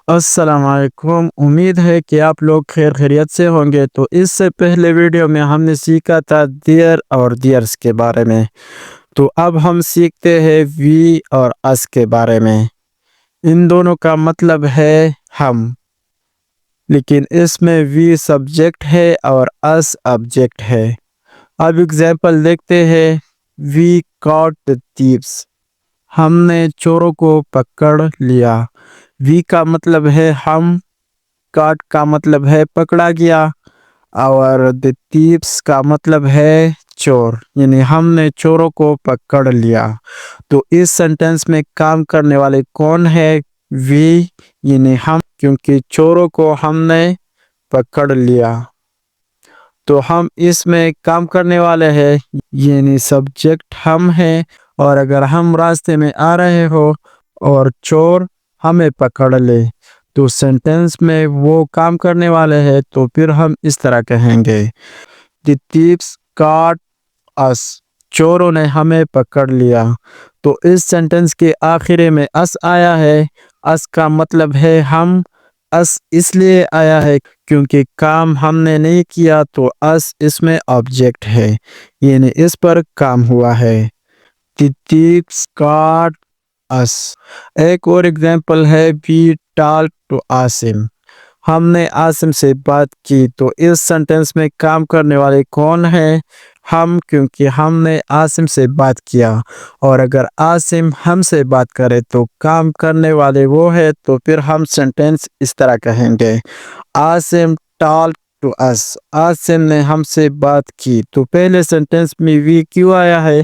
السلام علیکم، امید ہے کہ آپ لوگ خیر خیریت سے ہوں گے۔ تو اس سے پہلے ویڈیو میں ہم نے سیکھا تھا دیئر اور دیئرس کے بارے میں، تو اب ہم سیکھتے ہیں وی اور اس کے بارے میں۔ ان دونوں کا مطلب ہے ہم، لیکن اس میں وی سبجیکٹ ہے اور اس آبجیکٹ ہے۔ اب اگزامپل دیکھتے ہیں۔ وی caught the thieves، ہم نے چوروں کو پکڑ لیا۔ وی کا مطلب ہے ہم، کاٹ کا مطلب ہے پکڑا گیا، اور the thieves کا مطلب ہے چور، یعنی ہم نے چوروں کو پکڑ لیا۔ تو اس سنٹنس میں کام کرنے والے کون ہے؟ وی، یعنی ہم، کیونکہ چوروں کو ہم نے پکڑ لیا۔ تو ہم اس میں کام کرنے والے ہیں، یعنی سبجیکٹ ہم ہیں، اور اگر ہم راستے میں آ رہے ہو اور چور ہمیں پکڑ لے تو سینٹنس میں وہ کام کرنے والے ہیں، تو پھر ہم اس طرح کہیں گے The thieves caught us، چوروں نے ہمیں پکڑ لیا۔ تو اس سینٹنس کے آخر میں اس آیا ہے۔ اس کا مطلب ہے ہم۔ اس اس لیے آیا ہے کیونکہ کام ہم نے نہیں کیا، تو اس میں آبجیکٹ ہے، یعنی اس پر کام ہوا ہے۔ The thieves caught us۔ ایک اور اگزامپل ہے We talked to Asim، ہم نے عاصم سے بات کی۔ تو اس سنٹنس میں کام کرنے والے کون ہیں؟ ہم، کیونکہ ہم نے عاصم سے بات کیا، اور اگر عاصم ہم سے بات کرے تو کام کرنے والے وہ ہے، تو پھر ہم سنٹنس اس طرح کہیں گے Asim talked to us، Asim نے ہم سے بات کی۔ تو پہلے سنٹنس میں وی کیوں آیا ہے؟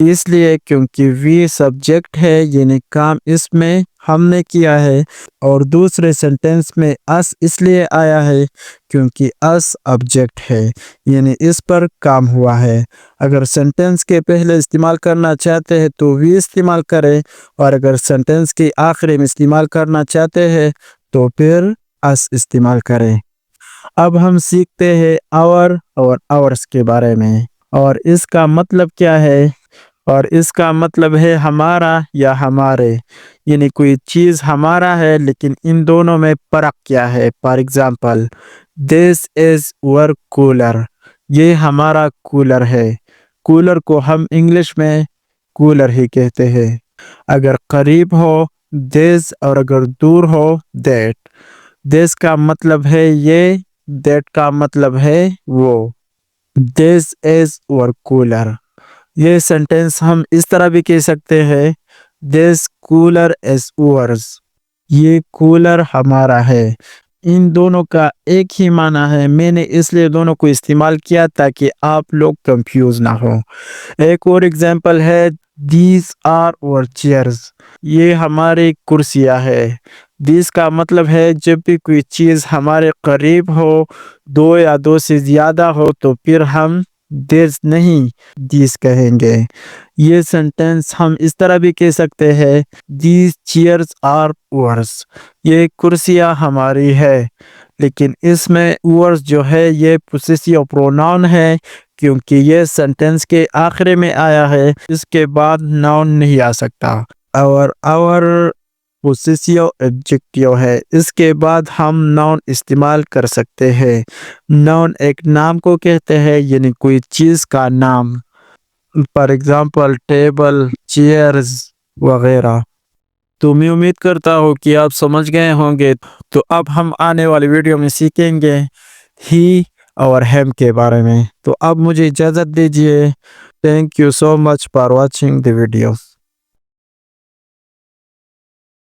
اس لیے کیونکہ وی سبجیکٹ ہے، یعنی کام اس میں ہم نے کیا ہے، اور دوسرے سنٹنس میں اس لیے آیا ہے کیونکہ اس آبجیکٹ ہے، یعنی اس پر کام ہوا ہے۔ اگر سنٹنس کے پہلے استعمال کرنا چاہتے ہیں تو وی استعمال کریں، اور اگر سنٹنس کے آخر میں استعمال کرنا چاہتے ہیں تو پھر اس استعمال کریں۔ اب ہم سیکھتے ہیں اور آورس کے بارے میں، اور اس کا مطلب کیا ہے؟ اور اس کا مطلب ہے ہمارا یا ہمارے، یعنی کوئی چیز ہمارا ہے، لیکن ان دونوں میں فرق کیا ہے؟ For example This is our cooler، یہ ہمارا کولر ہے۔ کولر کو ہم انگلش میں کولر ہی کہتے ہیں۔ اگر قریب ہو this، اور اگر دور ہو that۔ this کا مطلب ہے یہ، that کا مطلب ہے وہ۔ This is our cooler۔ یہ سنٹنس ہم اس طرح بھی کہہ سکتے ہیں This cooler is ours، یہ کولر ہمارا ہے۔ ان دونوں کا ایک ہی معنی ہے، میں نے اس لیے دونوں کو استعمال کیا تاکہ آپ لوگ کنفیوز نہ ہو۔ ایک اور ایگزامپل ہے These are our chairs، یہ ہماری کرسیاں ہے۔ These کا مطلب ہے جب بھی کوئی چیز ہمارے قریب ہو، دو یا دو سے زیادہ ہو، تو پھر ہم These نہیں These کہیں گے۔ یہ سنٹنس ہم اس طرح بھی کہہ سکتے ہیں These chairs are ours، یہ کرسیاں ہماری ہے، لیکن اس میں ours جو ہے یہ possessive pronoun ہے، کیونکہ یہ سنٹنس کے آخر میں آیا ہے، اس کے بعد noun نہیں آ سکتا۔ اور our possessive adjective ہے، اس کے بعد ہم noun استعمال کر سکتے ہیں۔ noun ایک نام کو کہتے ہیں، یعنی کوئی چیز کا نام، فار ایگزامپل ٹیبل، چیئرز وغیرہ۔ تو میں امید کرتا ہوں کہ آپ سمجھ گئے ہوں گے۔ تو اب ہم آنے والی ویڈیو میں سیکھیں گے ہی اور ہیم کے بارے میں۔ تو اب مجھے اجازت دیجیے۔ Thank you so much for watching the video.